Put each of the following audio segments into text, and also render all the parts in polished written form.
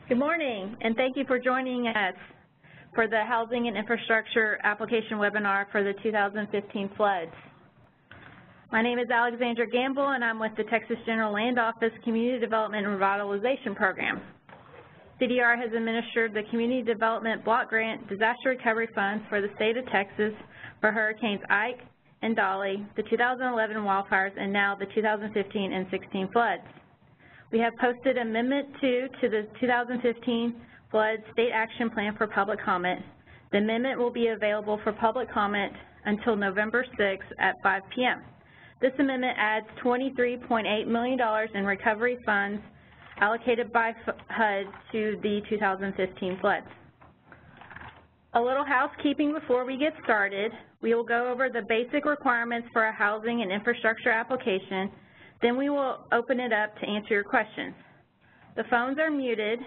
Good morning, and thank you for joining us for the Housing and Infrastructure Application Webinar for the 2015 floods. My name is Alexandra Gamble, and I'm with the Texas General Land Office Community Development and Revitalization Program. CDR has administered the Community Development Block Grant Disaster Recovery Funds for the state of Texas for Hurricanes Ike and Dolly, the 2011 wildfires, and now the 2015 and 16 floods. We have posted Amendment 2 to the 2015 Flood State Action Plan for public comment. The amendment will be available for public comment until November 6th at 5 p.m. This amendment adds $23.8 million in recovery funds allocated by HUD to the 2015 floods. A little housekeeping before we get started. We will go over the basic requirements for a housing and infrastructure application. Then we will open it up to answer your questions. The phones are muted.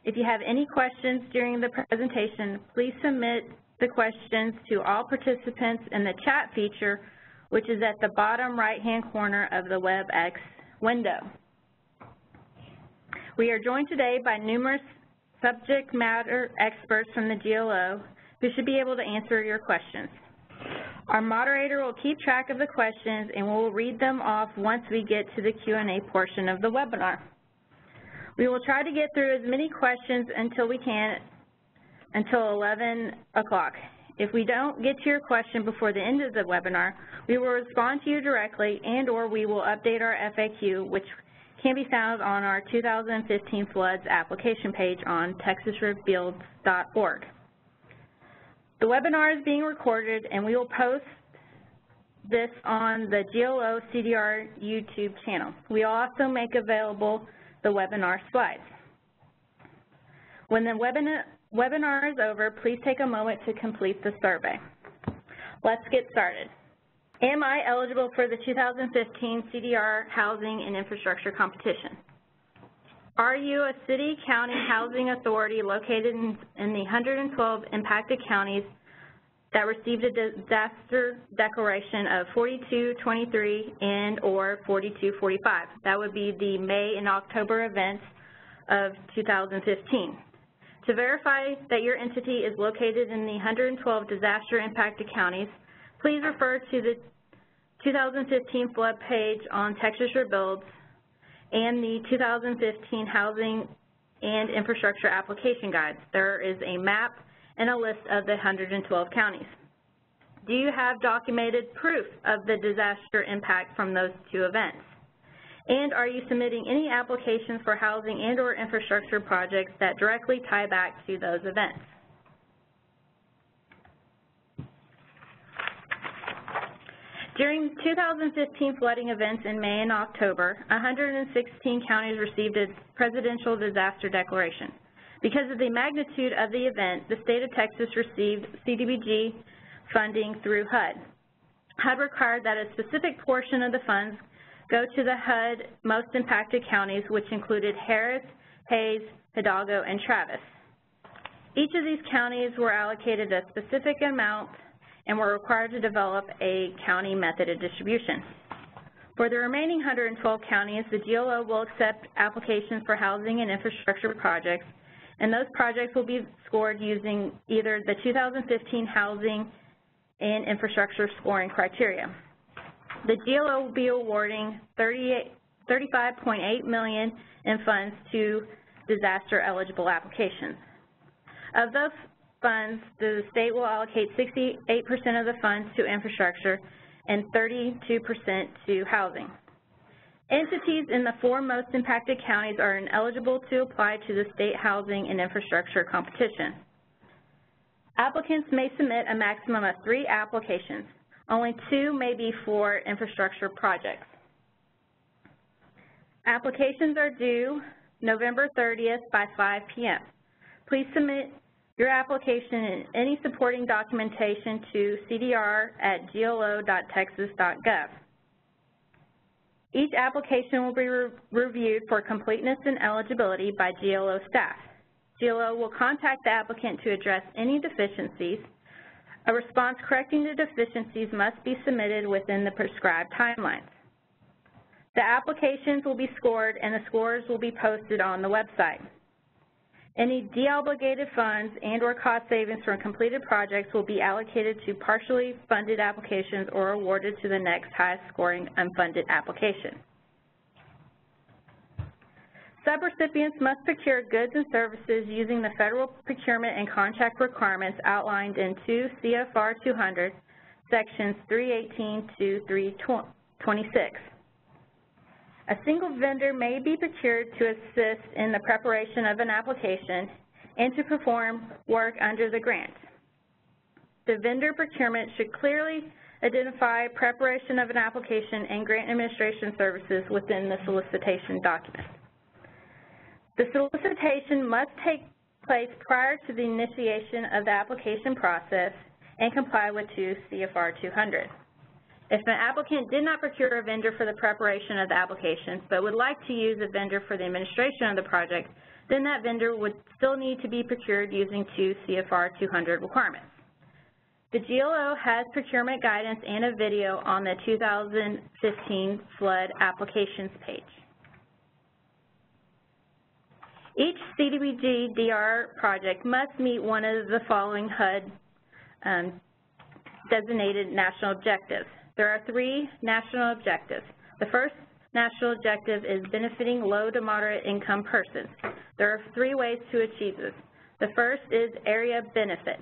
If you have any questions during the presentation, please submit the questions to all participants in the chat feature, which is at the bottom right-hand corner of the WebEx window. We are joined today by numerous subject matter experts from the GLO who should be able to answer your questions. Our moderator will keep track of the questions and we'll read them off once we get to the Q&A portion of the webinar. We will try to get through as many questions until we can, until 11 o'clock. If we don't get to your question before the end of the webinar, we will respond to you directly and/or we will update our FAQ, which can be found on our 2015 floods application page on texasrebuilds.org. The webinar is being recorded and we will post this on the GLO CDR YouTube channel. We will also make available the webinar slides. When the webinar is over, please take a moment to complete the survey. Let's get started. Am I eligible for the 2015 CDR Housing and Infrastructure Competition? Are you a city, county, housing authority located in the 112 impacted counties that received a disaster declaration of 4223 and/or 4245? That would be the May and October events of 2015. To verify that your entity is located in the 112 disaster impacted counties, please refer to the 2015 flood page on Texas Rebuilds and the 2015 Housing and Infrastructure Application Guides. There is a map and a list of the 112 counties. Do you have documented proof of the disaster impact from those two events? And are you submitting any applications for housing and/or infrastructure projects that directly tie back to those events? During 2015 flooding events in May and October, 116 counties received a presidential disaster declaration. Because of the magnitude of the event, the state of Texas received CDBG funding through HUD. HUD required that a specific portion of the funds go to the HUD most impacted counties, which included Harris, Hays, Hidalgo, and Travis. Each of these counties were allocated a specific amount and were required to develop a county method of distribution. For the remaining 112 counties, the GLO will accept applications for housing and infrastructure projects, and those projects will be scored using either the 2015 Housing and Infrastructure scoring criteria. The GLO will be awarding $35.8 million in funds to disaster-eligible applications. Of those funds, the state will allocate 68% of the funds to infrastructure and 32% to housing. Entities in the 4 most impacted counties are ineligible to apply to the state housing and infrastructure competition. Applicants may submit a maximum of 3 applications. Only 2 may be for infrastructure projects. Applications are due November 30th by 5 p.m. Please submit your application and any supporting documentation to cdr@glo.texas.gov. Each application will be reviewed for completeness and eligibility by GLO staff. GLO will contact the applicant to address any deficiencies. A response correcting the deficiencies must be submitted within the prescribed timelines. The applications will be scored and the scores will be posted on the website. Any deobligated funds and/or cost savings from completed projects will be allocated to partially funded applications or awarded to the next highest scoring unfunded application. Subrecipients must procure goods and services using the federal procurement and contract requirements outlined in 2 CFR 200, sections 318 to 326. A single vendor may be procured to assist in the preparation of an application and to perform work under the grant. The vendor procurement should clearly identify preparation of an application and grant administration services within the solicitation document. The solicitation must take place prior to the initiation of the application process and comply with 2 CFR 200. If an applicant did not procure a vendor for the preparation of the application but would like to use a vendor for the administration of the project, then that vendor would still need to be procured using 2 CFR 200 requirements. The GLO has procurement guidance and a video on the 2015 flood applications page. Each CDBG DR project must meet one of the following HUD designated national objectives. There are 3 national objectives. The first national objective is benefiting low to moderate income persons. There are 3 ways to achieve this. The first is area benefit.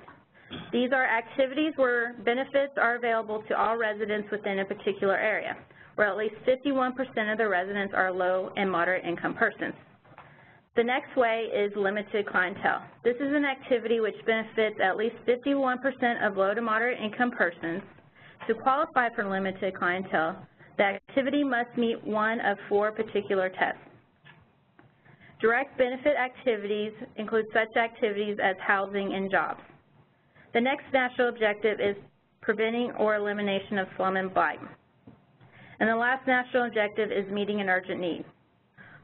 These are activities where benefits are available to all residents within a particular area, where at least 51% of the residents are low and moderate income persons. The next way is limited clientele. This is an activity which benefits at least 51% of low to moderate income persons. To qualify for limited clientele, the activity must meet one of 4 particular tests. Direct benefit activities include such activities as housing and jobs. The next national objective is preventing or elimination of slum and blight. And the last national objective is meeting an urgent need.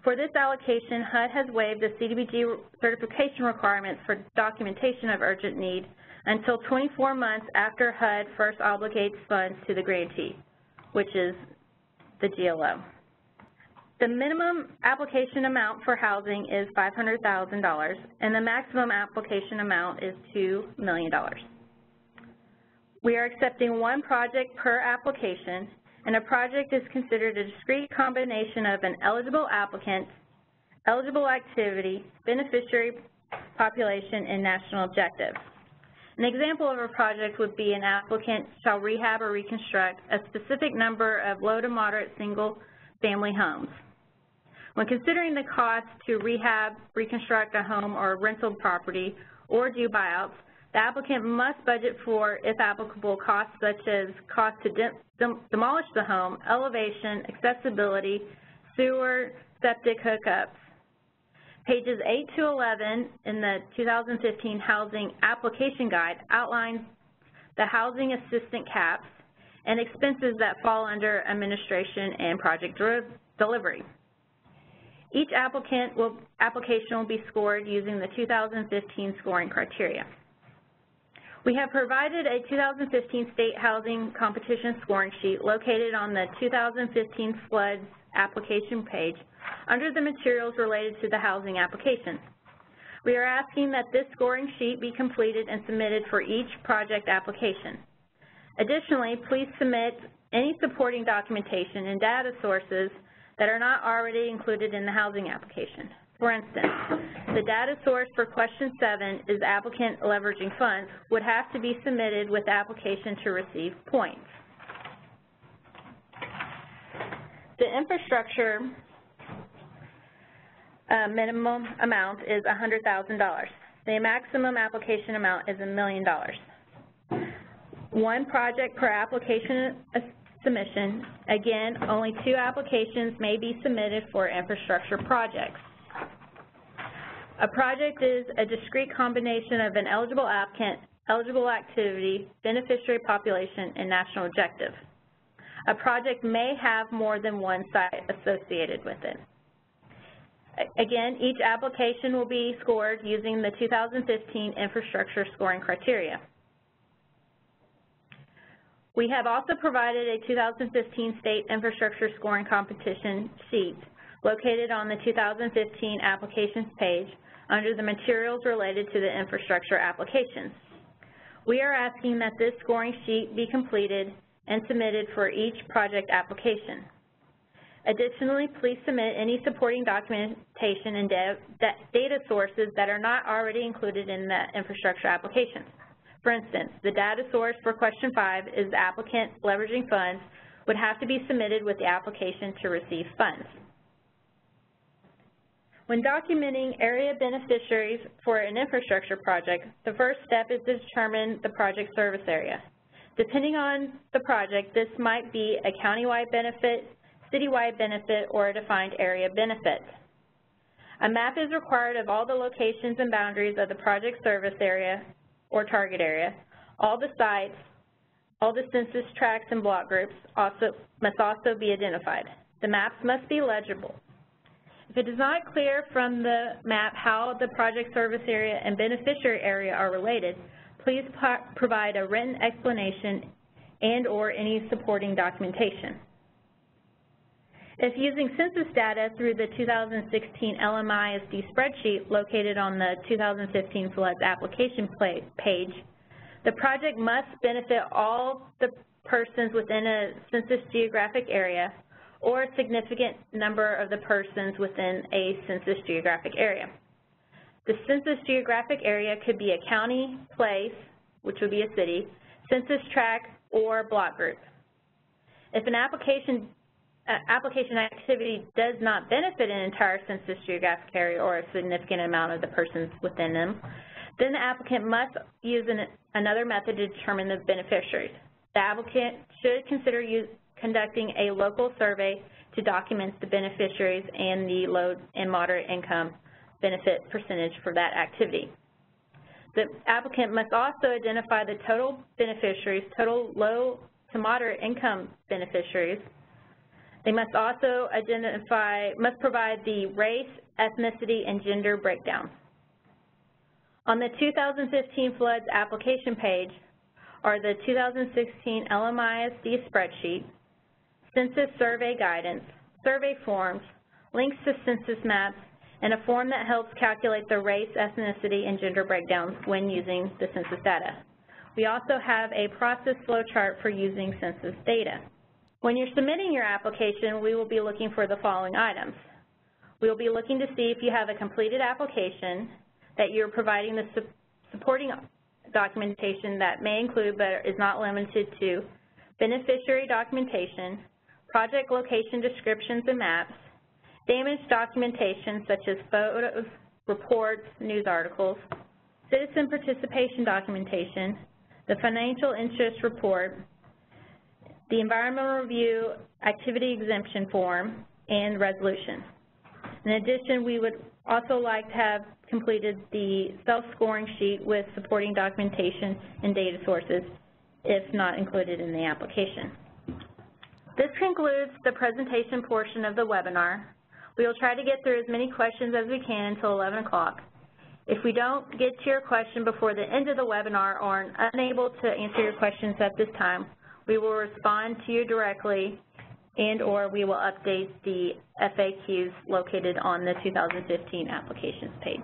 For this allocation, HUD has waived the CDBG certification requirements for documentation of urgent need until 24 months after HUD first obligates funds to the grantee, which is the GLO. The minimum application amount for housing is $500,000, and the maximum application amount is $2 million. We are accepting 1 project per application, and a project is considered a discrete combination of an eligible applicant, eligible activity, beneficiary population, and national objective. An example of a project would be an applicant shall rehab or reconstruct a specific number of low to moderate single-family homes. When considering the cost to rehab, reconstruct a home or rental property, or do buyouts, the applicant must budget for, if applicable, costs such as cost to demolish the home, elevation, accessibility, sewer, septic hookups. Pages 8 to 11 in the 2015 Housing Application Guide outline the housing assistant caps and expenses that fall under administration and project delivery. Each application will be scored using the 2015 scoring criteria. We have provided a 2015 State Housing Competition Scoring Sheet located on the 2015 Floods application page under the materials related to the housing application. We are asking that this scoring sheet be completed and submitted for each project application. Additionally, please submit any supporting documentation and data sources that are not already included in the housing application. For instance, the data source for question 7 is applicant leveraging funds would have to be submitted with the application to receive points. The infrastructure minimum amount is $100,000. The maximum application amount is $1 million. 1 project per application submission. Again, only 2 applications may be submitted for infrastructure projects. A project is a discrete combination of an eligible applicant, eligible activity, beneficiary population, and national objective. A project may have more than 1 site associated with it. Again, each application will be scored using the 2015 infrastructure scoring criteria. We have also provided a 2015 state infrastructure scoring competition sheet located on the 2015 applications page under the materials related to the infrastructure applications. We are asking that this scoring sheet be completed and submitted for each project application. Additionally, please submit any supporting documentation and data sources that are not already included in the infrastructure applications. For instance, the data source for question 5 is the applicant leveraging funds would have to be submitted with the application to receive funds. When documenting area beneficiaries for an infrastructure project, the first step is to determine the project service area. Depending on the project, this might be a countywide benefit, citywide benefit, or a defined area benefit. A map is required of all the locations and boundaries of the project service area or target area. All the sites, all the census tracts and block groups must also be identified. The maps must be legible. If it is not clear from the map how the project service area and beneficiary area are related, please provide a written explanation and/or any supporting documentation. If using census data through the 2016 LMISD spreadsheet located on the 2015 Floods application page, the project must benefit all the persons within a census geographic area or a significant number of the persons within a census geographic area. The census geographic area could be a county, place, which would be a city, census tract, or block group. If an application activity does not benefit an entire census geographic area or a significant amount of the persons within them, then the applicant must use another method to determine the beneficiaries. The applicant should consider conducting a local survey to document the beneficiaries and the low and moderate income benefit percentage for that activity. The applicant must also identify the total beneficiaries, total low to moderate income beneficiaries. They must also provide the race, ethnicity, and gender breakdown. On the 2015 Floods application page are the 2016 LMISD spreadsheet, census survey guidance, survey forms, links to census maps, and a form that helps calculate the race, ethnicity, and gender breakdowns when using the census data. We also have a process flow chart for using census data. When you're submitting your application, we will be looking for the following items. We will be looking to see if you have a completed application, that you're providing the supporting documentation that may include but is not limited to beneficiary documentation, project location descriptions and maps, damage documentation such as photos, reports, news articles, citizen participation documentation, the financial interest report, the environmental review activity exemption form, and resolution. In addition, we would also like to have completed the self-scoring sheet with supporting documentation and data sources if not included in the application. This concludes the presentation portion of the webinar. We will try to get through as many questions as we can until 11 o'clock. If we don't get to your question before the end of the webinar or are unable to answer your questions at this time, we will respond to you directly and/or we will update the FAQs located on the 2015 applications page.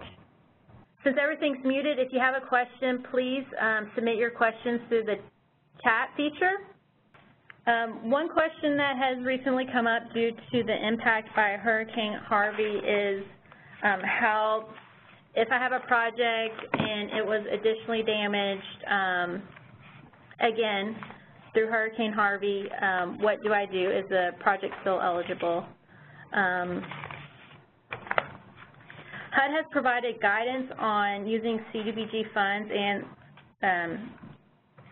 Since everything's muted, if you have a question, please submit your questions through the chat feature. One question that has recently come up due to the impact by Hurricane Harvey is how, if I have a project and it was additionally damaged, again, through Hurricane Harvey, what do I do? Is the project still eligible? HUD has provided guidance on using CDBG funds and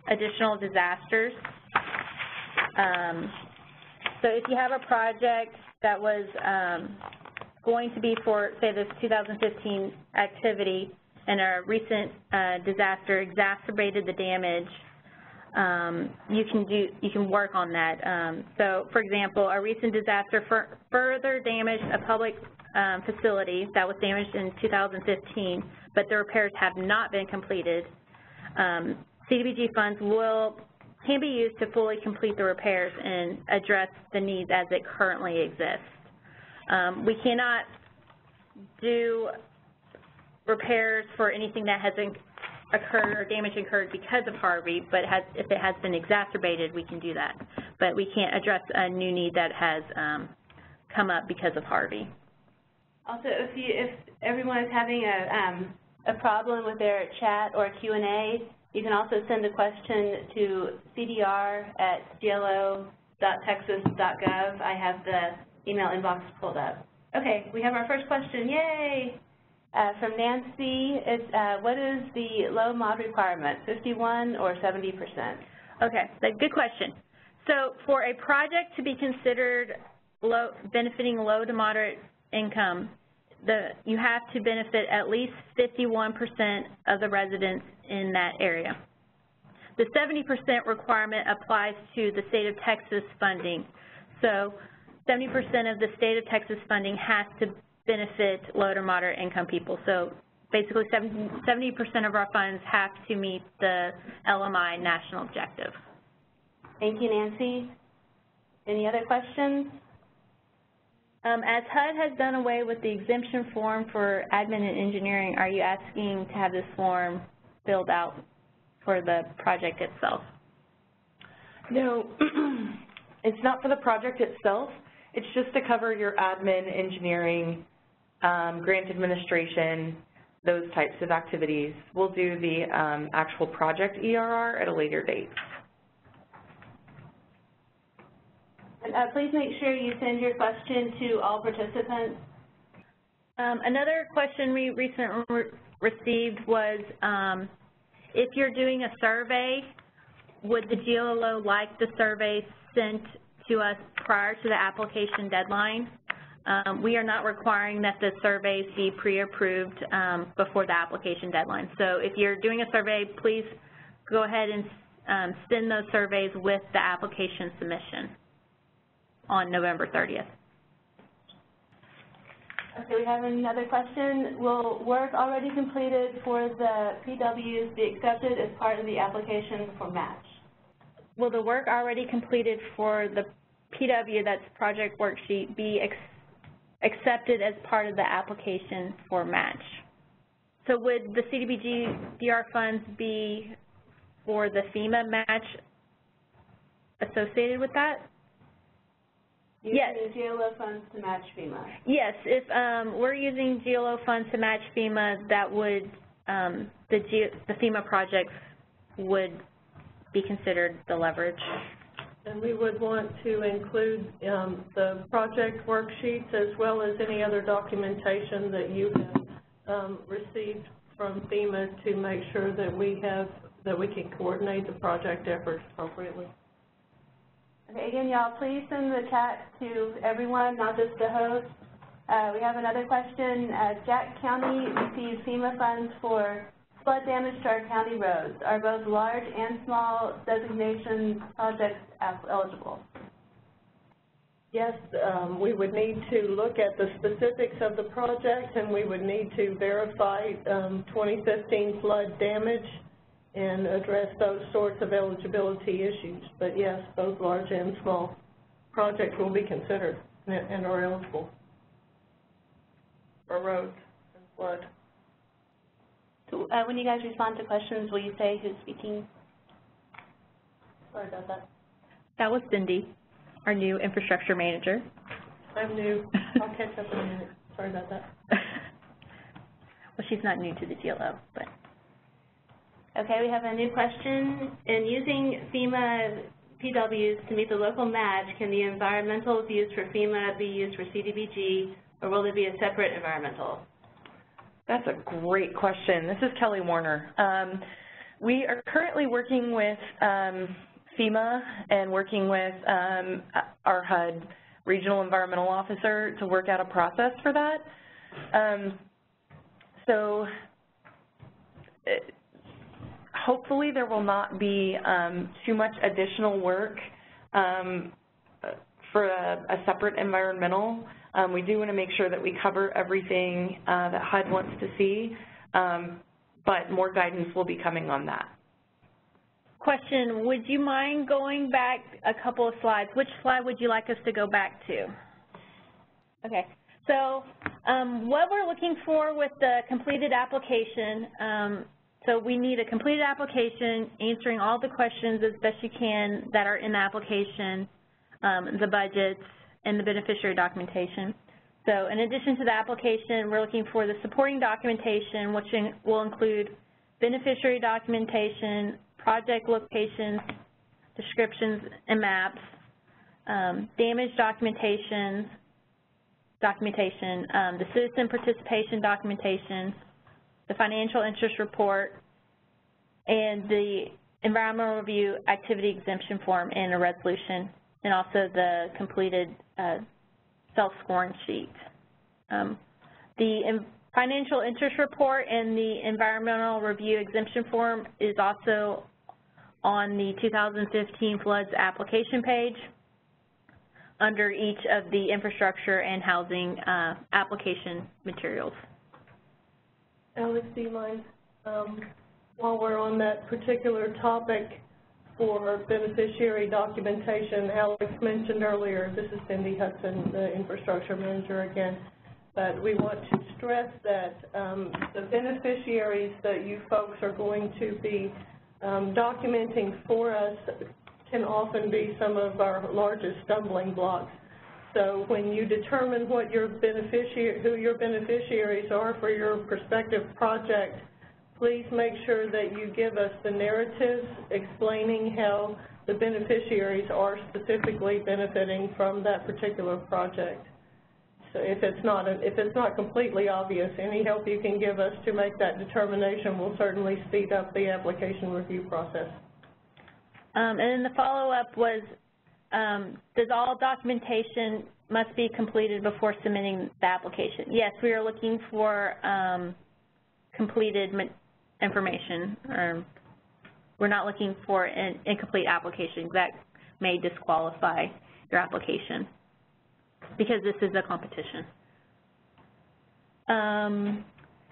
additional disasters. So if you have a project that was going to be for, say, this 2015 activity and a recent disaster exacerbated the damage, you can work on that. So, for example, a recent disaster further damaged a public facility that was damaged in 2015, but the repairs have not been completed. CDBG funds can be used to fully complete the repairs and address the needs as it currently exists. We cannot do repairs for anything that hasn't occurred or damage incurred because of Harvey, but if it has been exacerbated, we can do that. But we can't address a new need that has come up because of Harvey. Also, if everyone is having a problem with their chat or Q&A, you can also send a question to cdr@glo.texas.gov. I have the email inbox pulled up. Okay, we have our first question. Yay! From Nancy, it's what is the low mod requirement, 51 or 70%? Okay, good question. So for a project to be considered benefiting low to moderate income, you have to benefit at least 51% of the residents in that area. The 70% requirement applies to the state of Texas funding. So 70% of the state of Texas funding has to benefit low to moderate income people. So basically 70% of our funds have to meet the LMI national objective. Thank you, Nancy. Any other questions? As HUD has done away with the exemption form for admin and engineering, are you asking to have this form filled out for the project itself? No, it's not for the project itself. It's just to cover your admin, engineering, grant administration, those types of activities. We'll do the actual project ERR at a later date. And please make sure you send your question to all participants. Another question we recently received was if you're doing a survey, would the GLO like the survey sent to us prior to the application deadline? We are not requiring that the surveys be pre-approved before the application deadline. So if you're doing a survey, please go ahead and send those surveys with the application submission on November 30th. Okay, we have another question. Will work already completed for the PWs be accepted as part of the application for match? Will the work already completed for the PW, that's project worksheet, be accepted as part of the application for match? So would the CDBG-DR funds be for the FEMA match associated with that? Yes. Using GLO funds to match FEMA. Yes, if we're using GLO funds to match FEMA, that would, the FEMA projects would be considered the leverage. And we would want to include the project worksheets as well as any other documentation that you have received from FEMA to make sure that we can coordinate the project efforts appropriately. Okay, again, y'all, please send the chat to everyone, not just the host. We have another question. Jack County received FEMA funds for flood damage to our county roads. Are both large and small designation projects eligible? Yes, we would need to look at the specifics of the project, and we would need to verify 2015 flood damage and address those sorts of eligibility issues. But yes, both large and small projects will be considered and are eligible for roads and flood. So when you guys respond to questions, will you say who's speaking? Sorry about that. That was Cindy, our new infrastructure manager. I'm new. I'll catch up in a minute. Sorry about that. Well, she's not new to the GLO, but. Okay, we have a new question. In using FEMA PWs to meet the local match, can the environmental views for FEMA be used for CDBG, or will there be a separate environmental? That's a great question. This is Kelly Warner. We are currently working with FEMA and working with our HUD regional environmental officer to work out a process for that. Hopefully there will not be too much additional work for a separate environmental. We do want to make sure that we cover everything that HUD wants to see, but more guidance will be coming on that. Question, would you mind going back a couple of slides? Which slide would you like us to go back to? Okay. So what we're looking for with the completed application, so we need a completed application answering all the questions as best you can that are in the application, the budgets, and the beneficiary documentation. So in addition to the application, we're looking for the supporting documentation, which will include beneficiary documentation, project locations, descriptions and maps, damage documentation, the citizen participation documentation, the financial interest report, and the environmental review activity exemption form and a resolution, and also the completed self-scoring sheet. The financial interest report and the environmental review exemption form is also on the 2015 floods application page under each of the infrastructure and housing application materials. Alex, do you mind, while we're on that particular topic for beneficiary documentation, Alex mentioned earlier, this is Cindy Hudson, the infrastructure manager again, but we want to stress that the beneficiaries that you folks are going to be documenting for us can often be some of our largest stumbling blocks. So when you determine what your who your beneficiaries are for your prospective project, please make sure that you give us the narratives explaining how the beneficiaries are specifically benefiting from that particular project. So if it's not completely obvious, any help you can give us to make that determination will certainly speed up the application review process. And then the follow-up was, does all documentation must be completed before submitting the application? Yes, we are looking for completed information. We're not looking for an incomplete application. That may disqualify your application because this is a competition.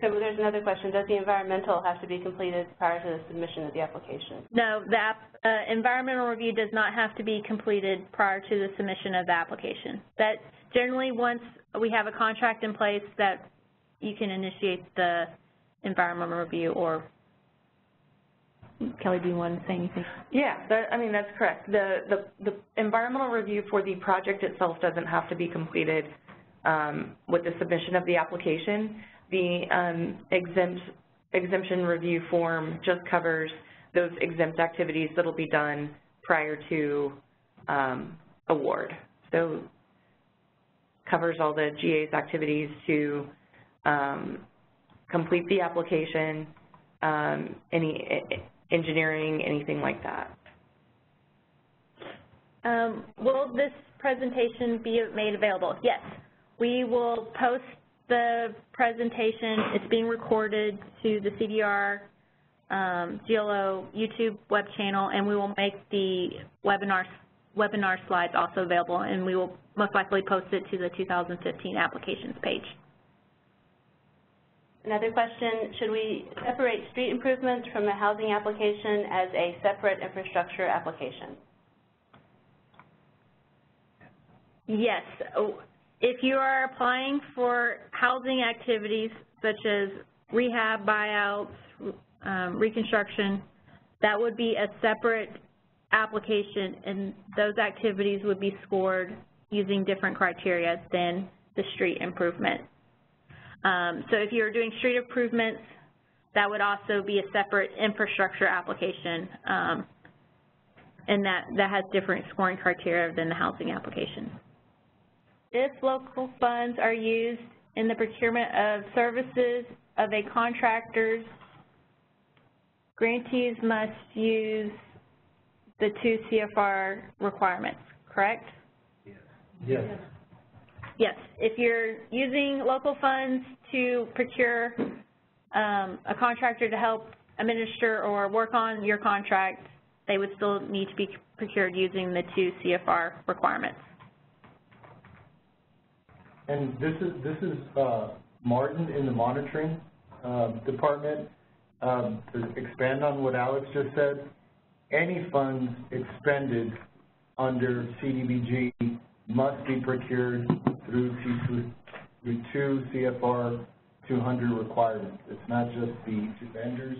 So there's another question. Does the environmental have to be completed prior to the submission of the application? No, the environmental review does not have to be completed prior to the submission of the application. That generally, once we have a contract in place, that you can initiate the environmental review. Or Kelly, do you want to say anything? Yeah, I mean, that's correct. The environmental review for the project itself doesn't have to be completed with the submission of the application. The exemption review form just covers those exempt activities that will be done prior to award. So covers all the GA's activities to complete the application, any engineering, anything like that. Will this presentation be made available? Yes. We will post the presentation. It's being recorded to the CDR GLO YouTube web channel, and we will make the webinar slides also available, and we will most likely post it to the 2015 applications page. Another question, should we separate street improvements from a housing application as a separate infrastructure application? Yes. If you are applying for housing activities such as rehab, buyouts, reconstruction, that would be a separate application, and those activities would be scored using different criteria than the street improvement. So if you're doing street improvements, that would also be a separate infrastructure application, and that has different scoring criteria than the housing application. If local funds are used in the procurement of services of a contractor's, grantees must use the 2 CFR requirements, correct? Yes. Yes. If you're using local funds to procure a contractor to help administer or work on your contract, they would still need to be procured using the 2 CFR requirements. And this is Martin in the monitoring department. To expand on what Alex just said, any funds expended under CDBG must be procured through 2 CFR 200 requirements. It's not just the vendors,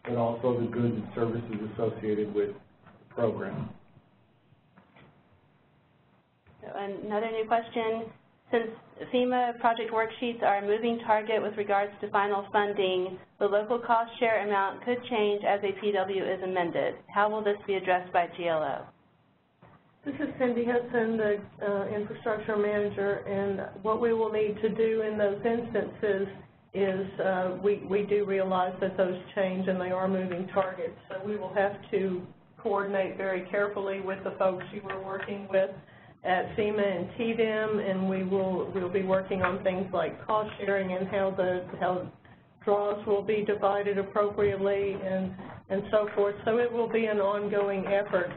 but also the goods and services associated with the program. So another new question. Since FEMA project worksheets are a moving target with regards to final funding, the local cost share amount could change as a PW is amended. How will this be addressed by GLO? This is Cindy Hudson, the infrastructure manager, and what we will need to do in those instances is we do realize that those change and they are moving targets. So we will have to coordinate very carefully with the folks you were working with at FEMA and TDM, and we'll be working on things like cost sharing and how draws will be divided appropriately and so forth. So it will be an ongoing effort.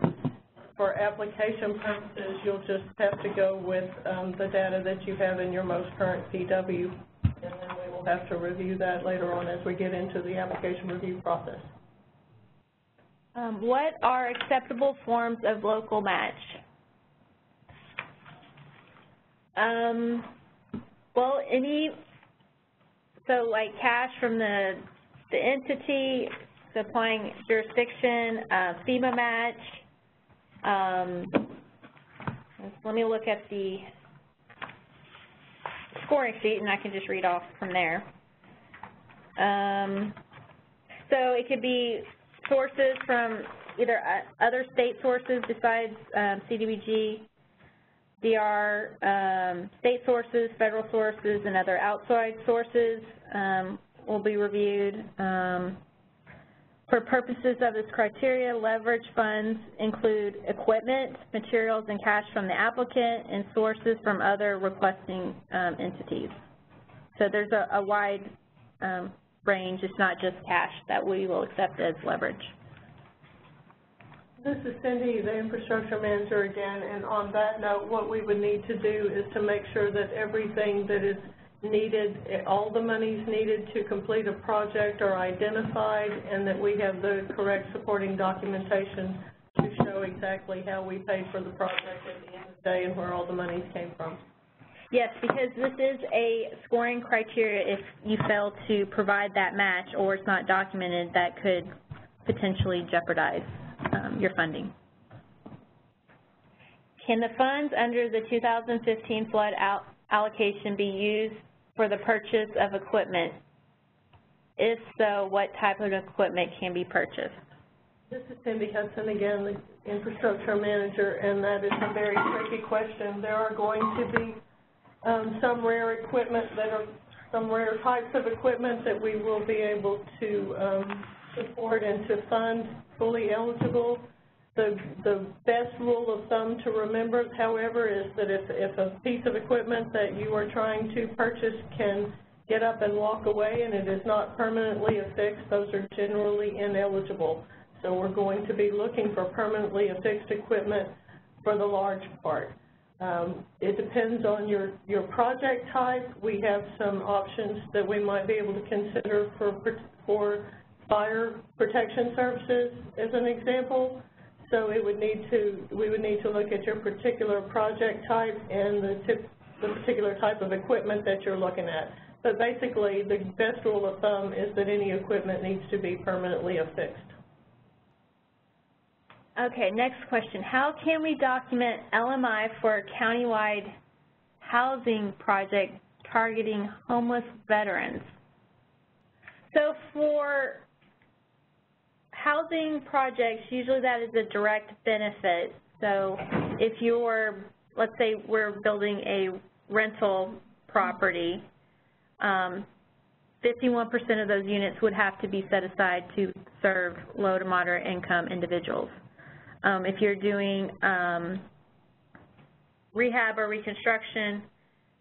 For application purposes, you'll just have to go with the data that you have in your most current PW, and then we will have to review that later on as we get into the application review process. What are acceptable forms of local match? Well, so like cash from the entity, supplying jurisdiction, FEMA match. Let me look at the scoring sheet and I can just read off from there. So it could be sources from either other state sources besides CDBG, DR, state sources, federal sources, and other outside sources will be reviewed. For purposes of this criteria, leverage funds include equipment, materials, and cash from the applicant, and sources from other requesting entities. So there's a wide range. It's not just cash that we will accept as leverage. This is Cindy, the infrastructure manager again, and on that note, what we would need to do is to make sure that everything that is needed, all the monies needed to complete a project are identified, and that we have the correct supporting documentation to show exactly how we paid for the project at the end of the day and where all the monies came from. Yes, because this is a scoring criteria. If you fail to provide that match or it's not documented, that could potentially jeopardize your funding. Can the funds under the 2015 flood allocation be used for the purchase of equipment? If so, what type of equipment can be purchased? This is Cindy Hudson again, the infrastructure manager, and that is a very tricky question. There are going to be some rare equipment some rare types of equipment that we will be able to support and to fund fully eligible. The best rule of thumb to remember, however, is that if a piece of equipment that you are trying to purchase can get up and walk away and it is not permanently affixed, those are generally ineligible. So we're going to be looking for permanently affixed equipment for the large part. It depends on your project type. We have some options that we might be able to consider for fire protection services as an example. So we would need to look at your particular project type and the particular type of equipment that you're looking at. But basically, the best rule of thumb is that any equipment needs to be permanently affixed. Okay, next question. How can we document LMI for a countywide housing project targeting homeless veterans? So for housing projects, usually that is a direct benefit. So if you're, let's say we're building a rental property, 51% of those units would have to be set aside to serve low to moderate income individuals. If you're doing rehab or reconstruction,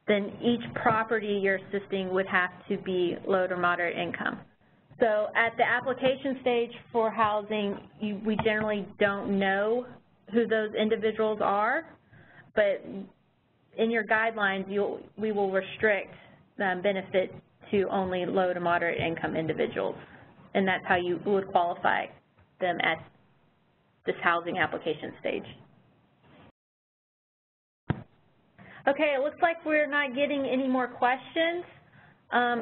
then each property you're assisting would have to be low to moderate income. So at the application stage for housing, we generally don't know who those individuals are, but in your guidelines, we will restrict benefit to only low to moderate income individuals, and that's how you would qualify them at this housing application stage. Okay, it looks like we're not getting any more questions.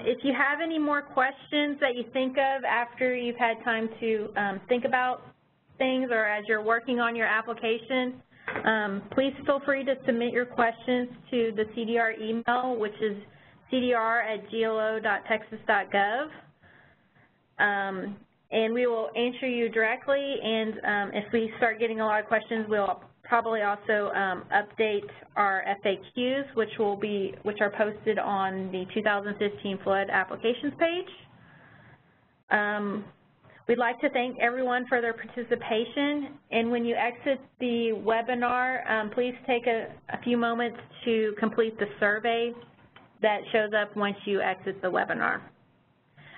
If you have any more questions that you think of after you've had time to think about things or as you're working on your application, please feel free to submit your questions to the CDR email, which is cdr@glo.texas.gov. And we will answer you directly, and if we start getting a lot of questions, we'll probably also update our FAQs, which are posted on the 2015 flood applications page. We'd like to thank everyone for their participation, and when you exit the webinar, please take a few moments to complete the survey that shows up once you exit the webinar.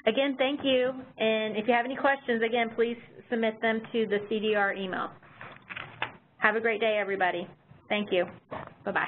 Again, thank you, and if you have any questions, again, please submit them to the CDR email. Have a great day, everybody. Thank you. Bye-bye.